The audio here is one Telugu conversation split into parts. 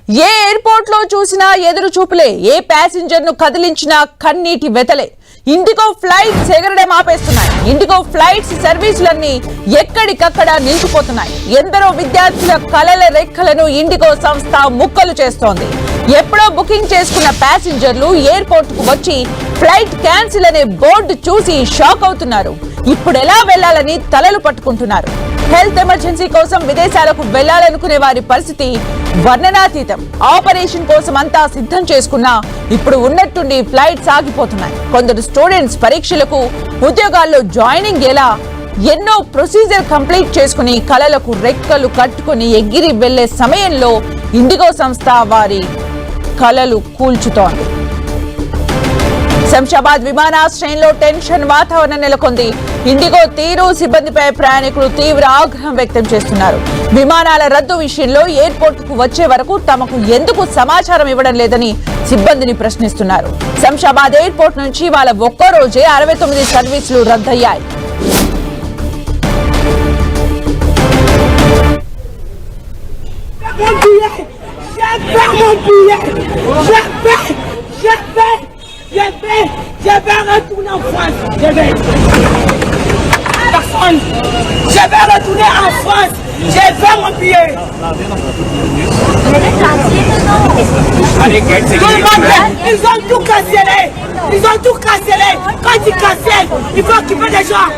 ఏ ఎయిర్పోర్ట్ లో చూసినా ఎదురు చూపులే, ఏ ప్యాసింజర్ ను కదిలించినా కన్నీటి వెతలే. ఇండిగో ఫ్లైట్స్ ఎగరడం ఆపేస్తున్నాయి. ఇండిగో ఫ్లైట్స్ సర్వీసులన్నీ ఎక్కడికక్కడ నిలిచిపోతున్నాయి. ఎందరో విద్యార్థుల కలల రెక్కలను ఇండిగో సంస్థ ముక్కలు చేస్తోంది. ఎప్పుడో బుకింగ్ చేసుకున్న ప్యాసింజర్లు ఎయిర్పోర్ట్ కు వచ్చి ఫ్లైట్ క్యాన్సిల్ అనే బోర్డు చూసి షాక్ అవుతున్నారు. ఇప్పుడు ఎలా వెళ్లాలని తలలు పట్టుకుంటున్నారు. హెల్త్ ఎమర్జెన్సీ కోసం విదేశాలకు వెళ్లాలనుకునే వారి పరిస్థితి వర్ణనాతీతం. ఆపరేషన్ కోసం అంతా సిద్ధం చేసుకున్నా ఇప్పుడు ఉన్నట్టుండి ఫ్లైట్స్ ఆగిపోతున్నాయి. కొందరు స్టూడెంట్స్ పరీక్షలకు, ఉద్యోగాల్లో జాయినింగ్ ఎలా ఎన్నో ప్రొసీజర్ కంప్లీట్ చేసుకుని కలలకు రెక్కలు కట్టుకుని ఎగిరి వెళ్లే సమయంలో ఇండిగో సంస్థ వారి కలలు కూల్చుతోంది. శంషాబాద్ విమానాశ్రయంలో టెన్షన్ వాతావరణం నెలకొంది. ఇండిగో తీరు, సిబ్బందిపై ప్రయాణికులు తీవ్ర ఆగ్రహం వ్యక్తం చేస్తున్నారు. విమానాల రద్దు విషయంలో ఎయిర్పోర్ట్ కు వచ్చే వరకు తమకు ఎందుకు సమాచారం ఇవ్వడం లేదని సిబ్బందిని ప్రశ్నిస్తున్నారు. శంషాబాద్ ఎయిర్పోర్ట్ నుంచి వాళ్ళ ఒక్కరోజే 69 సర్వీసులు రద్దయ్యాయి. Je vais retourner en France. Je vais. Personne. Je vais retourner en France. Je vais mon billet. Ils ont tout cancellé. Ils ont tout cancellé. Quand ils cancellent, il faut occuper des gens.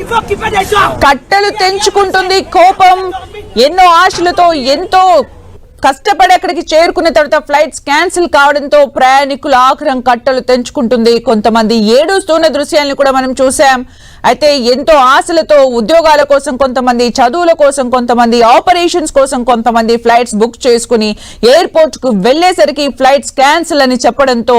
Il faut occuper des gens. కట్టలు తెంచుకుంటుంది కోపం. ఎన్నో ఆశలతో ఎంతో కష్టపడి అక్కడికి చేరుకున్న తర్వాత ఫ్లైట్స్ క్యాన్సిల్ కావడంతో ప్రయాణికుల ఆగ్రహం కట్టలు తెంచుకుంటుంది. కొంతమంది ఏడుస్తున్న దృశ్యాలను కూడా మనం చూసాం. అయితే ఎంతో ఆశలతో ఉద్యోగాల కోసం కొంతమంది, చదువుల కోసం కొంతమంది, ఆపరేషన్స్ కోసం కొంతమంది ఫ్లైట్స్ బుక్ చేసుకుని ఎయిర్పోర్ట్ కు వెళ్లేసరికి ఫ్లైట్స్ క్యాన్సిల్ అని చెప్పడంతో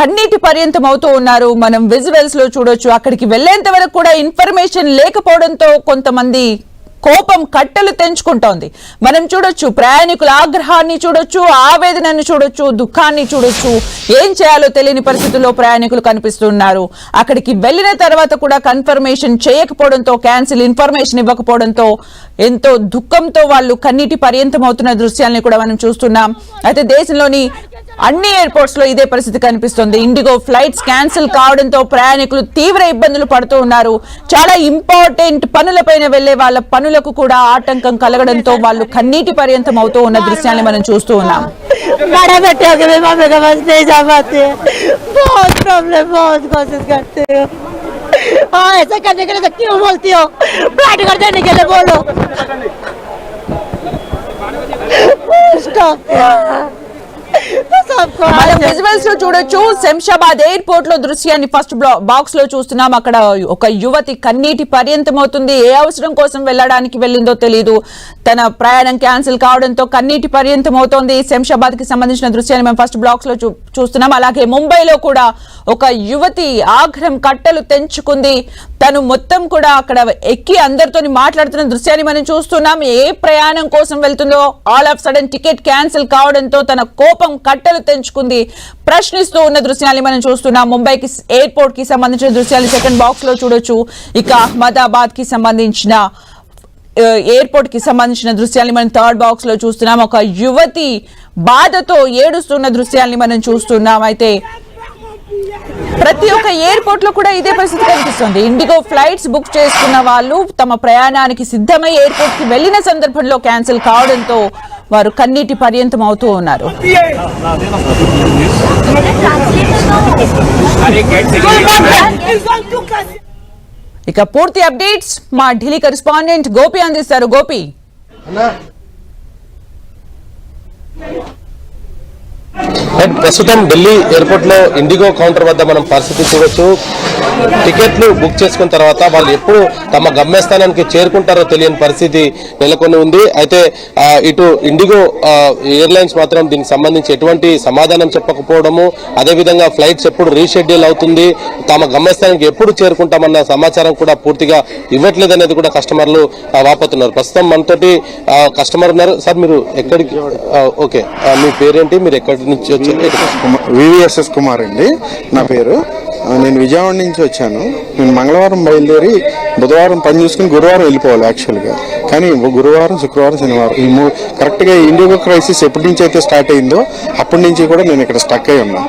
కన్నీటి పర్యంతం అవుతూ ఉన్నారు. మనం విజువల్స్ లో చూడొచ్చు. అక్కడికి వెళ్లేంత వరకు కూడా ఇన్ఫర్మేషన్ లేకపోవడంతో కొంతమంది కోపం కట్టలు తెంచుకుంటోంది. మనం చూడొచ్చు, ప్రయాణికుల ఆగ్రహాన్ని చూడొచ్చు, ఆవేదనను చూడొచ్చు, దుఃఖాన్ని చూడొచ్చు. ఏం చేయాలో తెలియని పరిస్థితుల్లో ప్రయాణికులు కనిపిస్తున్నారు. అక్కడికి వెళ్లిన తర్వాత కూడా కన్ఫర్మేషన్ చేయకపోవడంతో, క్యాన్సిల్ ఇన్ఫర్మేషన్ ఇవ్వకపోవడంతో ఎంతో దుఃఖంతో వాళ్ళు కన్నీటి పర్యంతం అవుతున్న దృశ్యాలను కూడా మనం చూస్తున్నాం. అయితే దేశంలోని అన్ని ఎయిర్పోర్ట్స్ లో ఇదే పరిస్థితి కనిపిస్తుంది. ఇండిగో ఫ్లైట్స్ క్యాన్సిల్ కావడంతో ప్రయాణికులు తీవ్ర ఇబ్బందులు పడుతూ ఉన్నారు. చాలా ఇంపార్టెంట్ పనులపైన వెళ్లే వాళ్ళ పనులకు కూడా ఆటంకం కలగడంతో వాళ్ళు కన్నీటి పర్యంతం అవుతూ ఉన్న దృశ్యాన్ని మనం చూస్తూ ఉన్నాం. ऐसा करने के लिए तो क्यों बोलती हो? फ्लाइट कर देने के लिए बोलो. మనం విజువల్స్ లో చూడొచ్చు. శంషాబాద్ ఎయిర్పోర్ట్ లో దృశ్యాన్ని ఫస్ట్ బాక్స్ లో చూస్తున్నాం. అక్కడ ఒక యువతి కన్నీటి పర్యంతం అవుతుంది. ఏ అవసరం కోసం వెళ్ళడానికి వెళ్ళిందో తెలియదు. తన ప్రయాణం క్యాన్సిల్ కావడంతో కన్నీటి పర్యంతం అవుతోంది. శంషాబాద్ కి సంబంధించిన దృశ్యాన్ని మేము ఫస్ట్ బ్లాక్స్ లో చూస్తున్నాం. అలాగే ముంబైలో కూడా ఒక యువతి ఆగ్రహం కట్టలు తెంచుకుంది. తను మొత్తం కూడా అక్కడ ఎక్కి అందరితో మాట్లాడుతున్న దృశ్యాన్ని మనం చూస్తున్నాం. ఏ ప్రయాణం కోసం వెళ్తుందో all of sudden ticket cancel కావడంతో తన కోపం కట్టలు తెంచుకుంది. ప్రశ్నిస్తూ ఉన్న దృశ్యాన్ని మనం చూస్తున్నాం. ముంబైకి ఎయిర్పోర్ట్ కి సంబంధించిన దృశ్యాన్ని సెకండ్ బాక్స్ లో చూడొచ్చు. ఇక అహ్మదాబాద్ కి సంబంధించిన ఎయిర్పోర్ట్ కి సంబంధించిన దృశ్యాన్ని మనం థర్డ్ బాక్స్ లో చూస్తున్నాం. ఒక యువతి బాధతో ఏడుస్తున్న దృశ్యాన్ని మనం చూస్తున్నాం. అయితే ప్రతి ఒక్క ఎయిర్పోర్ట్ లో కూడా ఇదే పరిస్థితి కనిపిస్తుంది. ఇండిగో ఫ్లైట్స్ బుక్ చేసుకున్న వాళ్ళు తమ ప్రయాణానికి సిద్ధమై ఎయిర్పోర్ట్ కి వెళ్లిన సందర్భంలో క్యాన్సిల్ కావడంతో వారు కన్నీటి పర్యంతం అవుతూ ఉన్నారు. ఇక పూర్తి అప్డేట్స్ మా ఢిల్లీ కరెస్పాండెంట్ గోపి అందిస్తారు. గోపి, ప్రస్తుతం ఢిల్లీ ఎయిర్పోర్ట్ లో ఇండిగో కౌంటర్ వద్ద మనం పరిస్థితి చూడొచ్చు. టికెట్లు బుక్ చేసుకున్న తర్వాత వాళ్ళు ఎప్పుడు తమ గమ్యస్థానానికి చేరుకుంటారో తెలియని పరిస్థితి నెలకొని ఉంది. అయితే ఇటు ఇండిగో ఎయిర్లైన్స్ మాత్రం దీనికి సంబంధించి ఎటువంటి సమాధానం చెప్పకపోవడము, అదేవిధంగా ఫ్లైట్స్ ఎప్పుడు రీషెడ్యూల్ అవుతుంది, తమ గమ్యస్థానానికి ఎప్పుడు చేరుకుంటామన్న సమాచారం కూడా పూర్తిగా ఇవ్వట్లేదు అనేది కూడా కస్టమర్లు వాపోతున్నారు. ప్రస్తుతం మనతోటి కస్టమర్ ఉన్నారు. సార్, మీరు ఎక్కడికి? ఓకే, మీ పేరేంటి, మీరు ఎక్కడి నుంచి వచ్చారు? వివిఎస్ఎస్ కుమార్ అండి నా పేరు. నేను విజయవాడ నుంచి వచ్చాను. నేను మంగళవారం బయలుదేరి బుధవారం పని చూసుకుని గురువారం వెళ్ళిపోవాలి యాక్చువల్గా. కానీ గురువారం, శుక్రవారం, శనివారం ఈ కరెక్ట్గా ఇండిగో క్రైసిస్ ఎప్పటి నుంచి అయితే స్టార్ట్ అయిందో అప్పటి నుంచి కూడా నేను ఇక్కడ స్టక్ అయి ఉన్నా.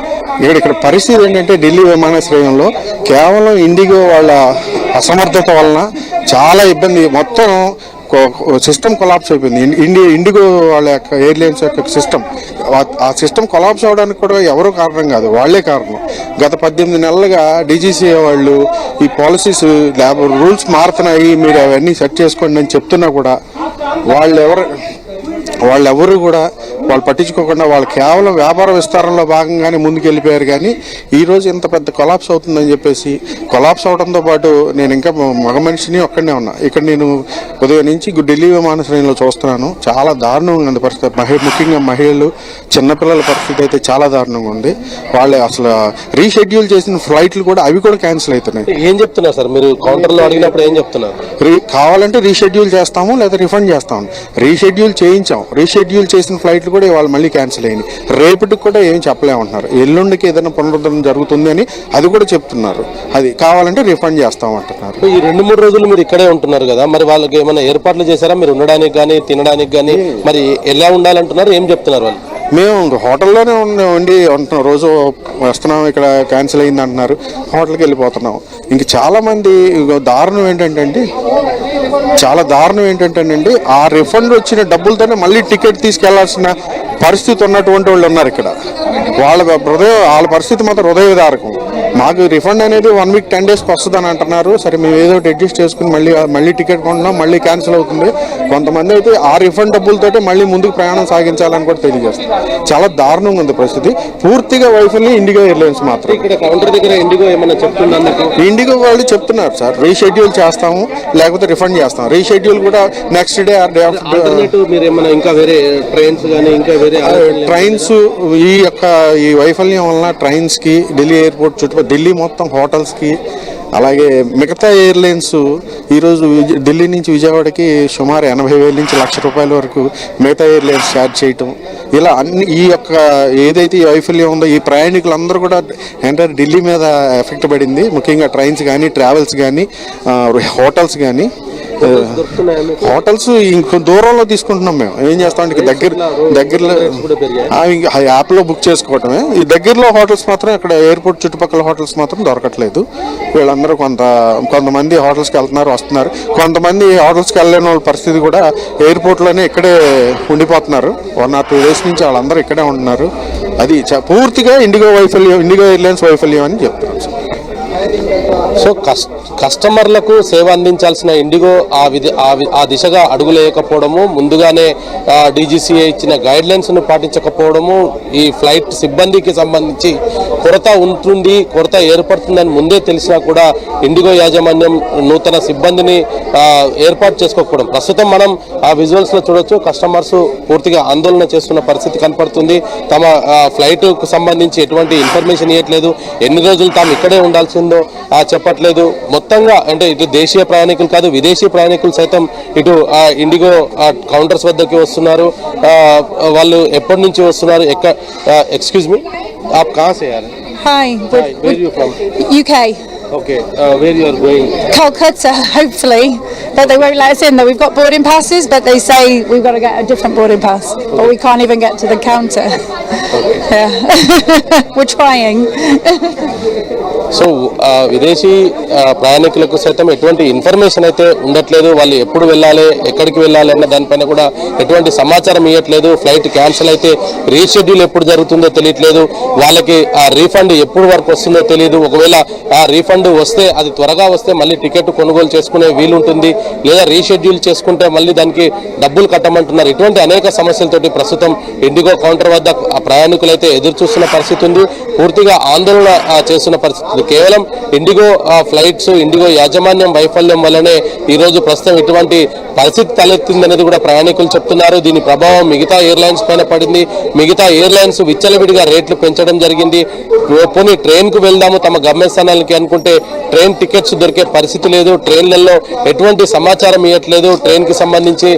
ఇక్కడ పరిస్థితి ఏంటంటే ఢిల్లీ విమానాశ్రయంలో కేవలం ఇండిగో వాళ్ళ అసమర్థత వలన చాలా ఇబ్బంది, మొత్తం సిస్టమ్ కొలాప్స్ అయిపోయింది. ఇండిగో వాళ్ళ యొక్క ఎయిర్లైన్స్ యొక్క సిస్టమ్, ఆ సిస్టమ్ కొలాప్స్ అవడానికి కూడా ఎవరో కారణం కాదు, వాళ్లే కారణం. గత 18 నెలలుగా డీజీసీఏ వాళ్ళు ఈ పాలసీస్ రూల్స్ మారుతున్నాయి, మీరు అవన్నీ సెట్ చేసుకోండి అని చెప్తున్నా కూడా వాళ్ళెవరు కూడా వాళ్ళు పట్టించుకోకుండా వాళ్ళు కేవలం వ్యాపార విస్తారంలో భాగంగానే ముందుకు వెళ్ళిపోయారు. కానీ ఈరోజు ఇంత పెద్ద కొలాప్స్ అవుతుందని చెప్పేసి, కొలాప్స్ అవడంతో పాటు నేను ఇంకా మగ మనిషిని ఒక్కడనే ఉన్నా. ఇక్కడ నేను ఉదయం నుంచి ఢిల్లీ విమానాశ్రయంలో చూస్తున్నాను, చాలా దారుణంగా ఉంది పరిస్థితి. ముఖ్యంగా మహిళలు, చిన్నపిల్లల పరిస్థితి అయితే చాలా దారుణంగా ఉంది. వాళ్ళు అసలు రీషెడ్యూల్ చేసిన ఫ్లైట్లు కూడా అవి కూడా క్యాన్సిల్ అవుతున్నాయి. ఏం చెప్తున్నారు సార్ మీరు కౌంటర్లో అడిగినప్పుడు? ఏం చెప్తున్నారు? కావాలంటే రీషెడ్యూల్ చేస్తాము లేదా రిఫండ్ చేస్తాము. రీషెడ్యూల్ చేయించాం, రీషెడ్యూల్ చేసిన ఫ్లైట్లు కూడా ఇవాళ మళ్ళీ క్యాన్సిల్ అయింది. రేపటికి కూడా ఏం చెప్పలేమంటున్నారు. ఎల్లుండికి ఏదైనా పునరుద్ధరణ జరుగుతుంది అని అది కూడా చెప్తున్నారు. అది కావాలంటే రిఫండ్ చేస్తామంటున్నారు. ఈ 2-3 రోజులు మీరు ఇక్కడే ఉంటున్నారు కదా, మరి వాళ్ళకి ఏమైనా ఏర్పాట్లు చేశారా మీరు ఉండడానికి కానీ తినడానికి కానీ? మరి ఎలా ఉండాలంటున్నారు, ఏం చెప్తున్నారు వాళ్ళు? మేము హోటల్లోనే ఉండి ఉంటున్నాం, రోజు వస్తున్నాం, ఇక్కడ క్యాన్సిల్ అయింది అంటున్నారు, హోటల్కి వెళ్ళిపోతున్నాం. ఇంక చాలామంది దారుణం ఏంటంటే ఆ రిఫండ్ వచ్చిన డబ్బులతోనే మళ్ళీ టికెట్ తీసుకెళ్లాల్సిన పరిస్థితి ఉన్నటువంటి వాళ్ళు ఉన్నారు ఇక్కడ. వాళ్ళ పరిస్థితి మాత్రం హృదయ విదారకం. మాకు రిఫండ్ అనేది 1 వీక్ 10 డేస్కి వస్తుందని అంటున్నారు. సరే మేము ఏదో ఒకటి అడ్జస్ట్ చేసుకుని మళ్ళీ టికెట్ కొంటున్నాం, మళ్ళీ క్యాన్సిల్ అవుతుంది. కొంతమంది అయితే ఆ రిఫండ్ డబ్బులతోటే మళ్ళీ ముందుకు ప్రయాణం సాగించాలని కూడా తెలియజేస్తారు. చాలా దారుణంగా ఉంది పరిస్థితి. పూర్తిగా వైఫల్యం ఇండిగో ఎయిర్లైన్స్ మాత్రం. ఇక్కడ కౌంటర్ దగ్గర ఇండిగో ఏమైనా చెప్తున్నారు? ఇండిగో వాళ్ళు చెప్తున్నారు సార్, రీషెడ్యూల్ చేస్తాము లేకపోతే రిఫండ్ చేస్తాం. రీషెడ్యూల్ కూడా next day or day after. మీరు ఏమైనా ఇంకా వేరే ట్రైన్స్ కానీ ఇంకా వేరే ట్రైన్స్ ఈ వైఫల్యం వలన ట్రైన్స్ కి, ఢిల్లీ ఎయిర్పోర్ట్ చుట్టుపక్కల ఢిల్లీ మొత్తం హోటల్స్ కి, అలాగే మిగతా ఎయిర్లైన్స్ ఈరోజు ఢిల్లీ నుంచి విజయవాడకి సుమారు 80,000 నుంచి ₹1,00,000 వరకు మిగతా ఎయిర్లైన్స్ ఛార్జ్ చేయటం, ఇలా అన్ని ఏదైతే ఈ వైఫల్యం ఉందో ఈ ప్రయాణికులందరూ కూడా ఎంటైర్ ఢిల్లీ మీద ఎఫెక్ట్ పడింది. ముఖ్యంగా ట్రైన్స్ కానీ, ట్రావెల్స్ కానీ, హోటల్స్ కానీ. హోటల్స్ ఇంకొక దూరంలో తీసుకుంటున్నాం. మేము ఏం చేస్తాం అంటే దగ్గరలో యాప్లో బుక్ చేసుకోవటమే. ఈ దగ్గరలో హోటల్స్ మాత్రం ఇక్కడ ఎయిర్పోర్ట్ చుట్టుపక్కల హోటల్స్ మాత్రం దొరకట్లేదు. వీళ్ళందరూ కొంతమంది హోటల్స్కి వెళ్తున్నారు, వస్తున్నారు. కొంతమంది హోటల్స్కి వెళ్ళలేని వాళ్ళ పరిస్థితి కూడా ఎయిర్పోర్ట్లోనే ఇక్కడే ఉండిపోతున్నారు. 1 or 2 days నుంచి వాళ్ళందరూ ఇక్కడే ఉంటున్నారు. అది పూర్తిగా ఇండిగో ఎయిర్లైన్స్ వైఫల్యం అని చెప్తున్నారు. సో కస్టమర్లకు సేవ అందించాల్సిన ఇండిగో ఆ దిశగా అడుగులేయకపోవడము, ముందుగానే డీజీసీఏ ఇచ్చిన గైడ్ లైన్స్ను పాటించకపోవడము, ఈ ఫ్లైట్ సిబ్బందికి సంబంధించి కొరత ఏర్పడుతుందని ముందే తెలిసినా కూడా ఇండిగో యాజమాన్యం నూతన సిబ్బందిని ఏర్పాటు చేసుకోకపోవడం. ప్రస్తుతం మనం ఆ విజువల్స్లో చూడొచ్చు, కస్టమర్స్ పూర్తిగా ఆందోళన చేస్తున్న పరిస్థితి కనపడుతుంది. తమ ఫ్లైట్కు సంబంధించి ఎటువంటి ఇన్ఫర్మేషన్ ఇవ్వట్లేదు, ఎన్ని రోజులు తాము ఇక్కడే ఉండాల్సిందో చెప్పట్లేదు. మొత్తంగా అంటే ఇటు దేశీయ ప్రయాణికులు కాదు, విదేశీ ప్రయాణికులు సైతం ఇటు ఇండిగో కౌంటర్స్ వద్దకి వస్తున్నారు. వాళ్ళు ఎప్పటి నుంచి వస్తున్నారు? ఎక్స్క్యూజ్ మీ, ఆప్ కహాं से आ रहे हैं? Hi, Where are you from? UK. Okay, where you are going? Calcutta, hopefully. But they won't let us in though. We've got boarding passes, but they say we've got to get a different boarding pass. Or we can't even get to the counter. Yeah. We're trying. So విదేశీ ప్రయాణికులకు సైతం ఎటువంటి ఇన్ఫర్మేషన్ అయితే ఉండట్లేదు. వాళ్ళు ఎప్పుడు వెళ్ళాలి, ఎక్కడికి వెళ్ళాలి అన్న దానిపైన కూడా ఎటువంటి సమాచారం ఇవ్వట్లేదు. ఫ్లైట్ క్యాన్సిల్ అయితే రీషెడ్యూల్ ఎప్పుడు జరుగుతుందో తెలియట్లేదు. వాళ్ళకి ఆ రీఫండ్ ఎప్పుడు వరకు వస్తుందో తెలియదు. ఒకవేళ ఆ రీఫండ్ వస్తే అది త్వరగా వస్తే మళ్ళీ టికెట్ కొనుగోలు చేసుకునే వీలుంటుంది, లేదా రీషెడ్యూల్ చేసుకుంటే మళ్ళీ దానికి డబ్బులు కట్టమంటున్నారు. ఇటువంటి అనేక సమస్యలతోటి ప్రస్తుతం ఇండిగో కౌంటర్ వద్ద ప్రయాణికులు అయితే ఎదురు చూస్తున్న పరిస్థితి ఉంది. పూర్తిగా ఆందోళన చేస్తున్న పరిస్థితి. కేవలం ఇండిగో ఫ్లైట్స్, ఇండిగో యాజమాన్యం వైఫల్యం వల్లనే ఈరోజు ప్రస్తుతం ఇటువంటి పరిస్థితి తలెత్తిందనేది కూడా ప్రయాణికులు చెప్తున్నారు. దీని ప్రభావం మిగతా ఎయిర్లైన్స్ పైన పడింది. మిగతా ఎయిర్లైన్స్ విచ్చలవిడిగా రేట్లు పెంచడం జరిగింది. పోనీ ట్రైన్కు వెళ్దాము తమ గమ్యస్థానాలకి అనుకుంటే ట్రైన్ టికెట్స్ దొరికే పరిస్థితి లేదు. ట్రైన్లలో ఎటువంటి సమాచారం ఇవ్వట్లేదు. ట్రైన్కి సంబంధించి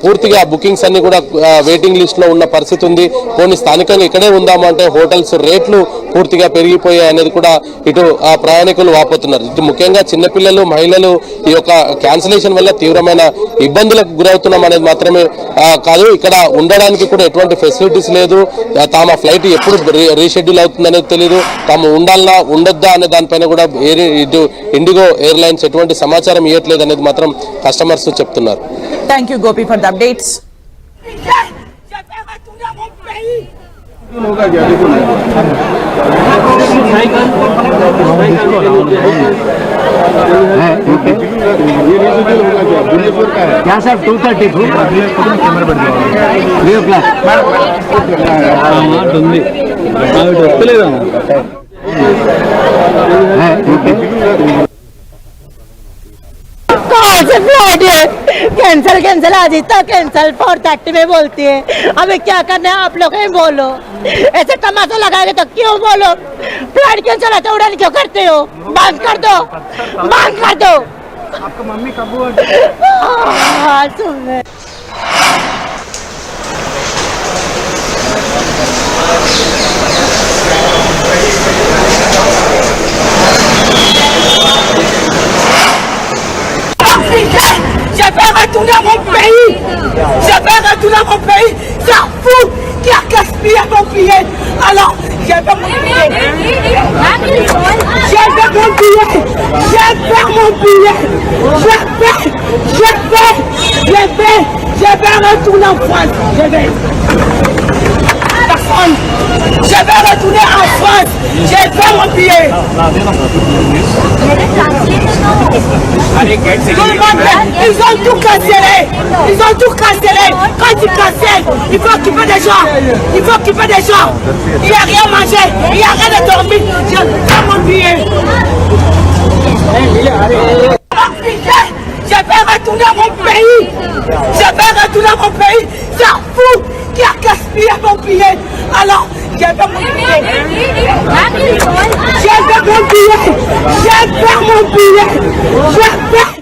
పూర్తిగా బుకింగ్స్ అన్ని కూడా వెయిటింగ్ లిస్ట్లో ఉన్న పరిస్థితి ఉంది. పోనీ స్థానికంగా ఇక్కడే ఉందాము అంటే హోటల్స్ రేట్లు పూర్తిగా పెరిగిపోయాయి అనేది కూడా ఇటు ఆ ప్రయాణికులు వాపోతున్నారు. ఇటు ముఖ్యంగా చిన్నపిల్లలు, మహిళలు ఈ యొక్క క్యాన్సిలేషన్ వల్ల తీవ్రమైన ఇబ్బందులకు గురవుతున్నాం అనేది మాత్రమే కాదు, ఇక్కడ ఉండడానికి కూడా ఎటువంటి ఫెసిలిటీస్ లేదు. తమ ఫ్లైట్ ఎప్పుడు రీషెడ్యూల్ అవుతుంది అనేది తెలియదు. తాము ఉండాలా ఉండొద్దా అనే దానిపైన కూడా ఇటు ఇండిగో ఎయిర్లైన్స్ ఎటువంటి సమాచారం ఇవ్వట్లేదు అనేది మాత్రం కస్టమర్స్ చెప్తున్నారు. Thank you Gopi for the updates. Je vais retourner à mon pays. क्या सर 2:32 कैमरा बढ़ गया 3 o'clock कौन से फ्लाइट है? कैंसिल आज तक कैंसिल 4:30 में बोलती है. हमें क्या करना है आप लोग ही बोलो. ऐसे तमाशा लगाएंगे तो क्यों बोलो. फ्लाइट कैंसिल है तो उड़ान क्यों करते हो? बंद कर दो, बंद कर दो. आपका मम्मी कब हुआ? सुन Je vais retourner à mon pays. Je vais retourner à mon pays. C'est fou qui a gaspillé mon billet. Alors, je vais mon billet. Je vais mon billet. Je vais mon billet. Je vais retourner en France. La France. Je vais retourner en France. Je vais mon billet. Ils ont tout cancellé. Ils ont tout cancellé. Quand ils cancellent, il faut occuper des gens. Il faut occuper des gens. Il n'y a rien à manger. Il n'y a rien à dormir. Je vais mon billet. Je vais retourner à mon pays. Je vais retourner à mon pays. C'est fou qui a gaspillé mon billet. Alors, je vais mon billet. Je vais mon billet. Je vais mon billet. Je vais.